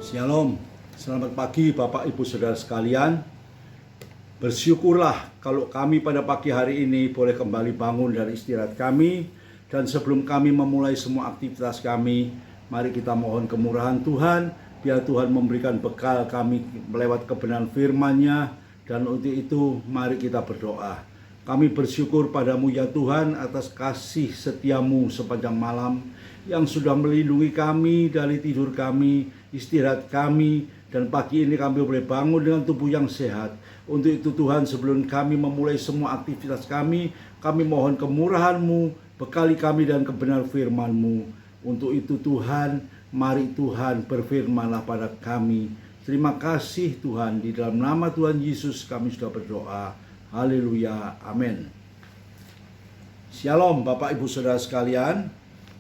Shalom, selamat pagi Bapak Ibu Saudara sekalian. Bersyukurlah kalau kami pada pagi hari ini boleh kembali bangun dari istirahat kami. Dan sebelum kami memulai semua aktivitas kami, mari kita mohon kemurahan Tuhan. Biar Tuhan memberikan bekal kami melewat kebenaran firman-Nya. Dan untuk itu mari kita berdoa. Kami bersyukur padamu ya Tuhan atas kasih setiamu sepanjang malam yang sudah melindungi kami dari tidur kami, istirahat kami, dan pagi ini kami boleh bangun dengan tubuh yang sehat. Untuk itu Tuhan, sebelum kami memulai semua aktivitas kami mohon kemurahan-Mu, bekali kami dengan kebenaran firman-Mu. Untuk itu Tuhan, mari Tuhan berfirmanlah pada kami. Terima kasih Tuhan, di dalam nama Tuhan Yesus kami sudah berdoa. Haleluya, amin. Shalom Bapak Ibu Saudara sekalian.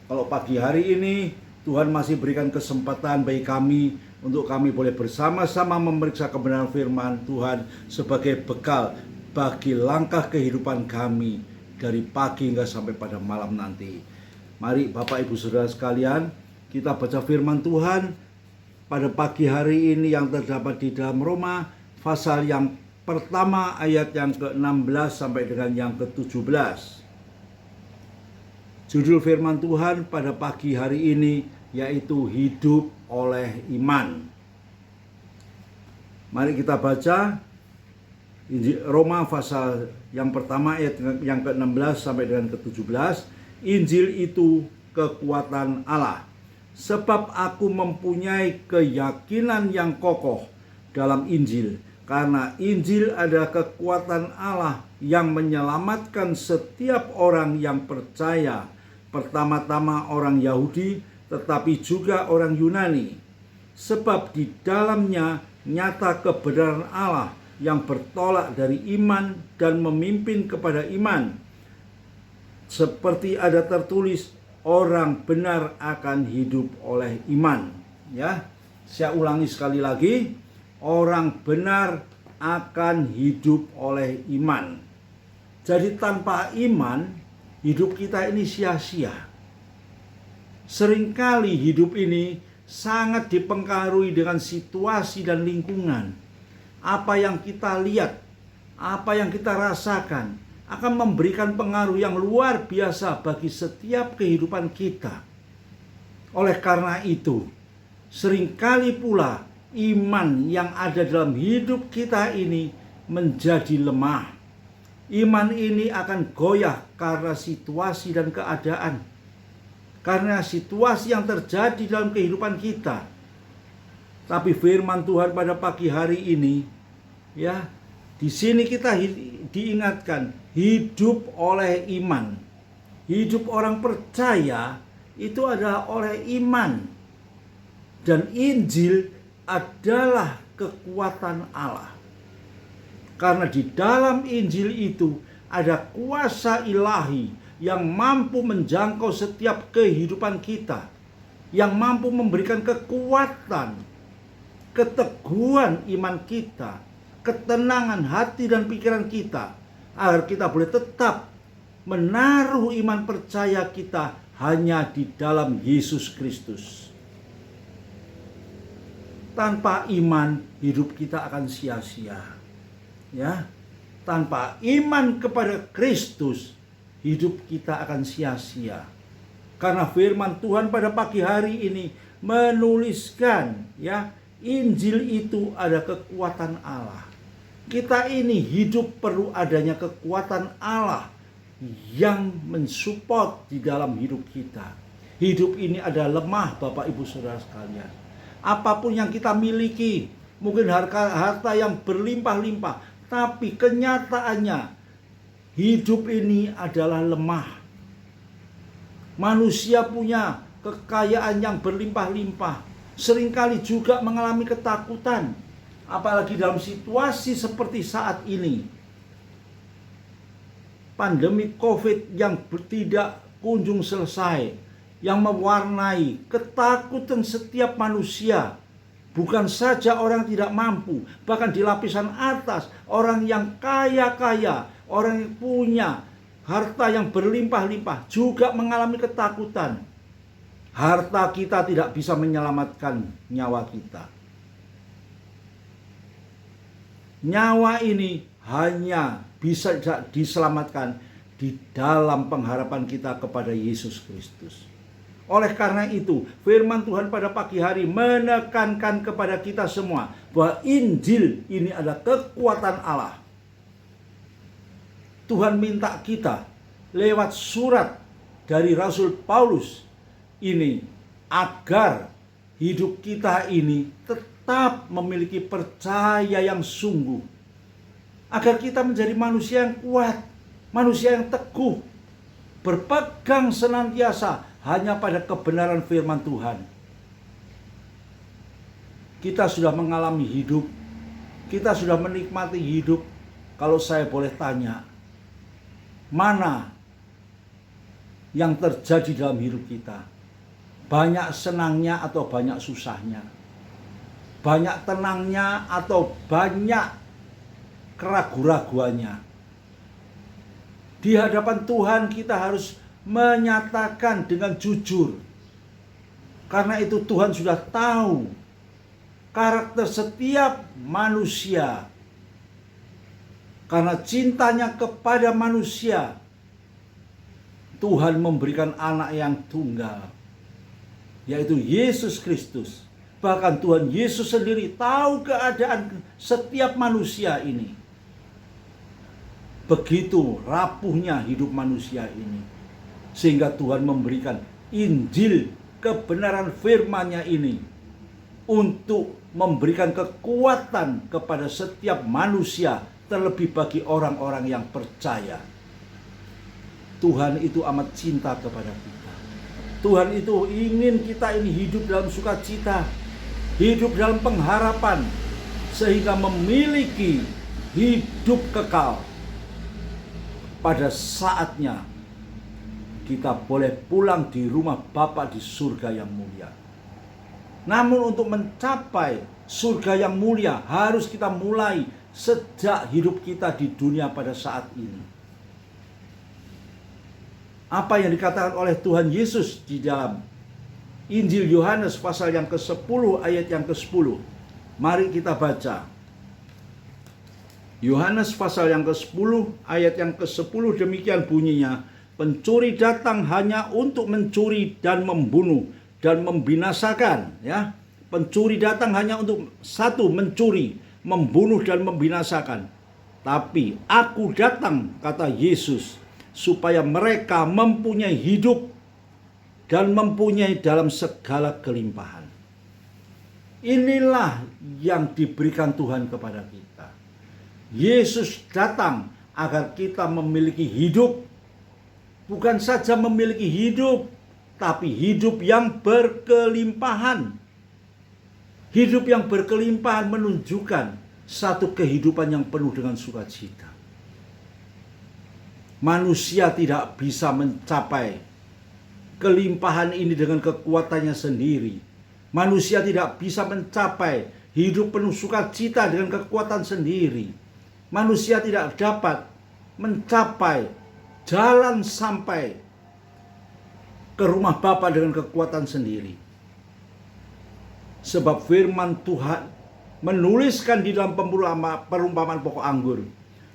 Kalau pagi hari ini Tuhan masih berikan kesempatan bagi kami untuk kami boleh bersama-sama memeriksa kebenaran firman Tuhan sebagai bekal bagi langkah kehidupan kami dari pagi hingga sampai pada malam nanti. Mari Bapak Ibu Saudara sekalian, kita baca firman Tuhan pada pagi hari ini yang terdapat di dalam Roma pasal yang pertama ayat yang ke-16 sampai dengan yang ke-17. Judul firman Tuhan pada pagi hari ini yaitu hidup oleh iman. Mari kita baca Roma pasal yang pertama ayat yang ke-16 sampai dengan ke-17. Injil itu kekuatan Allah. Sebab aku mempunyai keyakinan yang kokoh dalam Injil. Karena Injil adalah kekuatan Allah yang menyelamatkan setiap orang yang percaya. Pertama-tama orang Yahudi, tetapi juga orang Yunani. Sebab di dalamnya nyata kebenaran Allah yang bertolak dari iman dan memimpin kepada iman. Seperti ada tertulis, orang benar akan hidup oleh iman. Ya, saya ulangi sekali lagi, orang benar akan hidup oleh iman. Jadi tanpa iman, hidup kita ini sia-sia. Seringkali hidup ini sangat dipengaruhi dengan situasi dan lingkungan. Apa yang kita lihat, apa yang kita rasakan akan memberikan pengaruh yang luar biasa bagi setiap kehidupan kita. Oleh karena itu, seringkali pula iman yang ada dalam hidup kita ini menjadi lemah. Iman ini akan goyah karena situasi dan keadaan. Karena situasi yang terjadi dalam kehidupan kita. Tapi firman Tuhan pada pagi hari ini, ya, di sini kita diingatkan hidup oleh iman. Hidup orang percaya itu adalah oleh iman. Dan Injil adalah kekuatan Allah. Karena di dalam Injil itu ada kuasa ilahi yang mampu menjangkau setiap kehidupan kita. Yang mampu memberikan kekuatan, keteguhan iman kita, ketenangan hati dan pikiran kita. Agar kita boleh tetap menaruh iman percaya kita hanya di dalam Yesus Kristus. Tanpa iman hidup kita akan sia-sia. Ya, tanpa iman kepada Kristus, hidup kita akan sia-sia. Karena firman Tuhan pada pagi hari ini menuliskan, ya, Injil itu ada kekuatan Allah. Kita ini hidup perlu adanya kekuatan Allah yang mensupport di dalam hidup kita. Hidup ini ada lemah Bapak Ibu Saudara sekalian. Apapun yang kita miliki, mungkin harta yang berlimpah-limpah, tapi kenyataannya hidup ini adalah lemah. Manusia punya kekayaan yang berlimpah-limpah, seringkali juga mengalami ketakutan. Apalagi dalam situasi seperti saat ini. Pandemi COVID yang tidak kunjung selesai, yang mewarnai ketakutan setiap manusia. Bukan saja orang tidak mampu, bahkan di lapisan atas, orang yang kaya-kaya, orang yang punya harta yang berlimpah-limpah juga mengalami ketakutan. Harta kita tidak bisa menyelamatkan nyawa kita. Nyawa ini hanya bisa diselamatkan di dalam pengharapan kita kepada Yesus Kristus. Oleh karena itu, firman Tuhan pada pagi hari menekankan kepada kita semua bahwa Injil ini adalah kekuatan Allah. Tuhan minta kita lewat surat dari Rasul Paulus ini agar hidup kita ini tetap memiliki percaya yang sungguh, agar kita menjadi manusia yang kuat, manusia yang teguh, berpegang senantiasa hanya pada kebenaran firman Tuhan. Kita sudah mengalami hidup, kita sudah menikmati hidup. Kalau saya boleh tanya, mana yang terjadi dalam hidup kita? Banyak senangnya atau banyak susahnya? Banyak tenangnya atau banyak keraguan-raguannya? Di hadapan Tuhan kita harus menyatakan dengan jujur. Karena itu Tuhan sudah tahu karakter setiap manusia. Karena cintanya kepada manusia, Tuhan memberikan anak yang tunggal, yaitu Yesus Kristus. Bahkan Tuhan Yesus sendiri tahu keadaan setiap manusia ini. Begitu rapuhnya hidup manusia ini, sehingga Tuhan memberikan Injil, kebenaran firman-Nya ini, untuk memberikan kekuatan kepada setiap manusia, terlebih bagi orang-orang yang percaya. Tuhan itu amat cinta kepada kita. Tuhan itu ingin kita ini hidup dalam sukacita, hidup dalam pengharapan, sehingga memiliki hidup kekal. Pada saatnya kita boleh pulang di rumah Bapa di surga yang mulia. Namun untuk mencapai surga yang mulia harus kita mulai sejak hidup kita di dunia pada saat ini. Apa yang dikatakan oleh Tuhan Yesus di dalam Injil Yohanes pasal yang ke-10 ayat yang ke-10. Mari kita baca. Yohanes pasal yang ke-10 ayat yang ke-10, demikian bunyinya. Pencuri datang hanya untuk mencuri dan membunuh dan membinasakan, ya. Pencuri datang hanya untuk satu, mencuri, membunuh dan membinasakan. Tapi aku datang, kata Yesus, supaya mereka mempunyai hidup dan mempunyai dalam segala kelimpahan. Inilah yang diberikan Tuhan kepada kita. Yesus datang agar kita memiliki hidup. Bukan saja memiliki hidup, tapi hidup yang berkelimpahan. Hidup yang berkelimpahan menunjukkan satu kehidupan yang penuh dengan sukacita. Manusia tidak bisa mencapai kelimpahan ini dengan kekuatannya sendiri. Manusia tidak bisa mencapai hidup penuh sukacita dengan kekuatan sendiri. Manusia tidak dapat mencapai jalan sampai ke rumah Bapa dengan kekuatan sendiri. Sebab firman Tuhan menuliskan di dalam perumpamaan pokok anggur,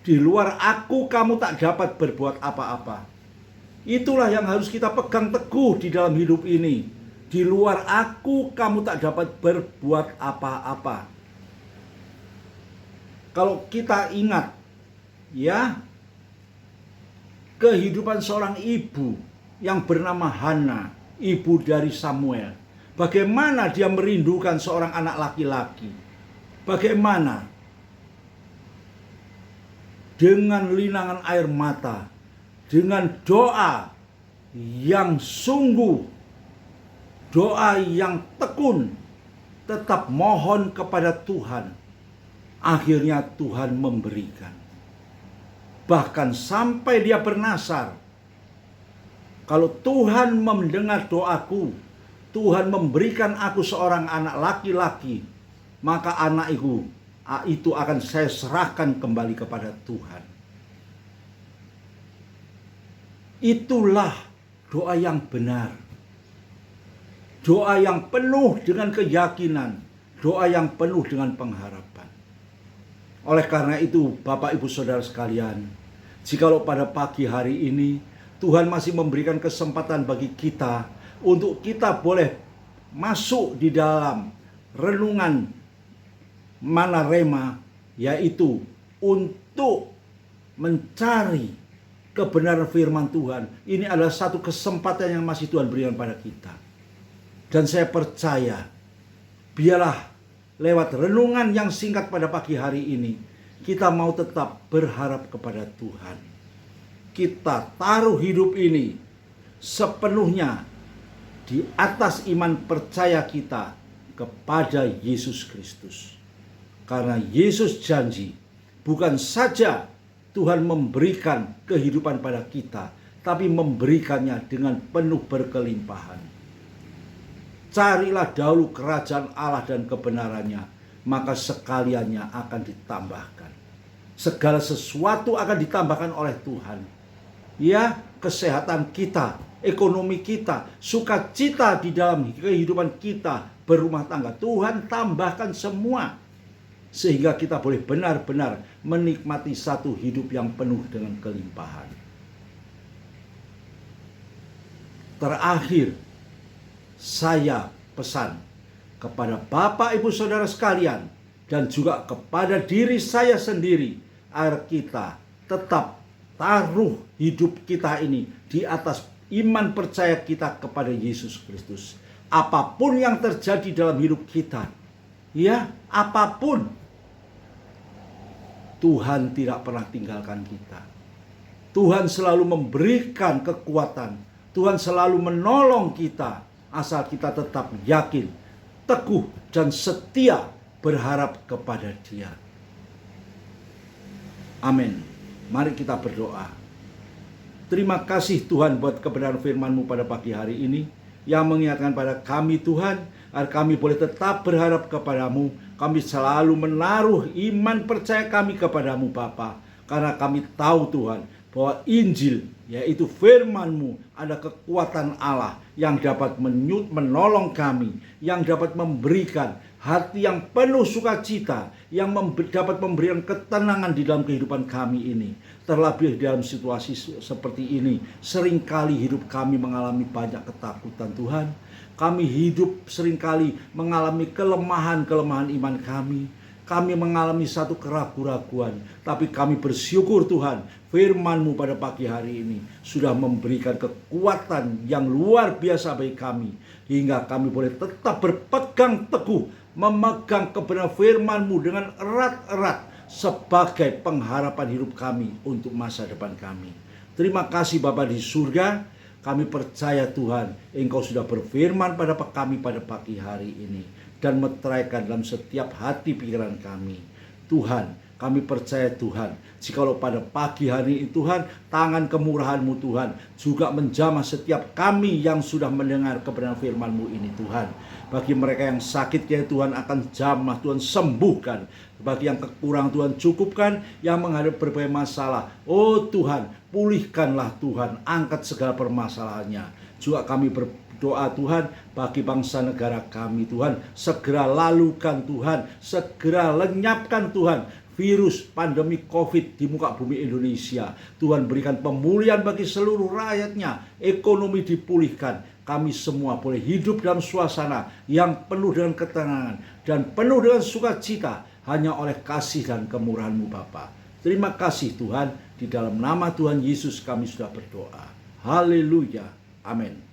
di luar aku kamu tak dapat berbuat apa-apa. Itulah yang harus kita pegang teguh di dalam hidup ini. Di luar aku kamu tak dapat berbuat apa-apa. Kalau kita ingat, ya, kehidupan seorang ibu yang bernama Hana, ibu dari Samuel. Bagaimana dia merindukan seorang anak laki-laki. Bagaimana dengan linangan air mata, dengan doa yang sungguh, doa yang tekun, tetap mohon kepada Tuhan. Akhirnya Tuhan memberikan. Bahkan sampai dia bernasar, kalau Tuhan mendengar doaku, Tuhan memberikan aku seorang anak laki-laki, maka anak itu akan saya serahkan kembali kepada Tuhan. Itulah doa yang benar. doa yang penuh dengan keyakinan, doa yang penuh dengan pengharapan. Oleh karena itu, Bapak Ibu Saudara sekalian, jikalau pada pagi hari ini Tuhan masih memberikan kesempatan bagi kita untuk kita boleh masuk di dalam renungan Mana Rema, yaitu untuk mencari kebenaran firman Tuhan. Ini adalah satu kesempatan yang masih Tuhan berikan pada kita. Dan saya percaya, biarlah lewat renungan yang singkat pada pagi hari ini, kita mau tetap berharap kepada Tuhan. Kita taruh hidup ini sepenuhnya di atas iman percaya kita kepada Yesus Kristus. Karena Yesus janji, bukan saja Tuhan memberikan kehidupan pada kita, tapi memberikannya dengan penuh berkelimpahan. Carilah dahulu kerajaan Allah dan kebenarannya, maka sekaliannya akan ditambahkan. Segala sesuatu akan ditambahkan oleh Tuhan. Ya, kesehatan kita, ekonomi kita, sukacita di dalam kehidupan kita berumah tangga, Tuhan tambahkan semua. Sehingga kita boleh benar-benar menikmati satu hidup yang penuh dengan kelimpahan. Terakhir, saya pesan kepada Bapak Ibu Saudara sekalian dan juga kepada diri saya sendiri, agar kita tetap taruh hidup kita ini di atas iman percaya kita kepada Yesus Kristus. Apapun yang terjadi dalam hidup kita, ya, apapun, Tuhan tidak pernah tinggalkan kita. Tuhan selalu memberikan kekuatan. Tuhan selalu menolong kita, asal kita tetap yakin, teguh, dan setia berharap kepada Dia. Amin. Mari kita berdoa. Terima kasih Tuhan buat kebenaran firman-Mu pada pagi hari ini, yang mengingatkan pada kami Tuhan, agar kami boleh tetap berharap kepadamu. Kami selalu menaruh iman percaya kami kepadamu Bapa, karena kami tahu Tuhan bahwa Injil, yaitu firman-Mu, ada kekuatan Allah yang dapat menolong kami, yang dapat memberikan hati yang penuh sukacita, yang dapat memberikan ketenangan di dalam kehidupan kami ini. Terlebih dalam situasi seperti ini, seringkali hidup kami mengalami banyak ketakutan Tuhan. Kami hidup seringkali mengalami kelemahan-kelemahan iman kami. Kami mengalami satu keraguan-raguan. Tapi kami bersyukur Tuhan, firman-Mu pada pagi hari ini sudah memberikan kekuatan yang luar biasa bagi kami. Hingga kami boleh tetap berpegang teguh, memegang kebenaran firman-Mu dengan erat-erat sebagai pengharapan hidup kami untuk masa depan kami. Terima kasih Bapa di surga. Kami percaya Tuhan, Engkau sudah berfirman pada kami pada pagi hari ini dan meteraikan dalam setiap hati pikiran kami. Tuhan, kami percaya Tuhan, jikalau pada pagi hari ini Tuhan, tangan kemurahan-Mu Tuhan juga menjamah setiap kami yang sudah mendengar kebenaran firman-Mu ini Tuhan. Bagi mereka yang sakit ya Tuhan akan jamah, Tuhan sembuhkan. Bagi yang kekurangan Tuhan cukupkan, yang menghadapi berbagai masalah, oh Tuhan, pulihkanlah Tuhan, angkat segala permasalahannya. Juga kami berdoa Tuhan bagi bangsa negara kami Tuhan, segera lalukan Tuhan, segera lenyapkan Tuhan virus pandemi COVID di muka bumi Indonesia. Tuhan berikan pemulihan bagi seluruh rakyatnya, ekonomi dipulihkan. Kami semua boleh hidup dalam suasana yang penuh dengan ketenangan dan penuh dengan sukacita hanya oleh kasih dan kemurahan-Mu Bapa. Terima kasih Tuhan, di dalam nama Tuhan Yesus kami sudah berdoa. Haleluya. Amin.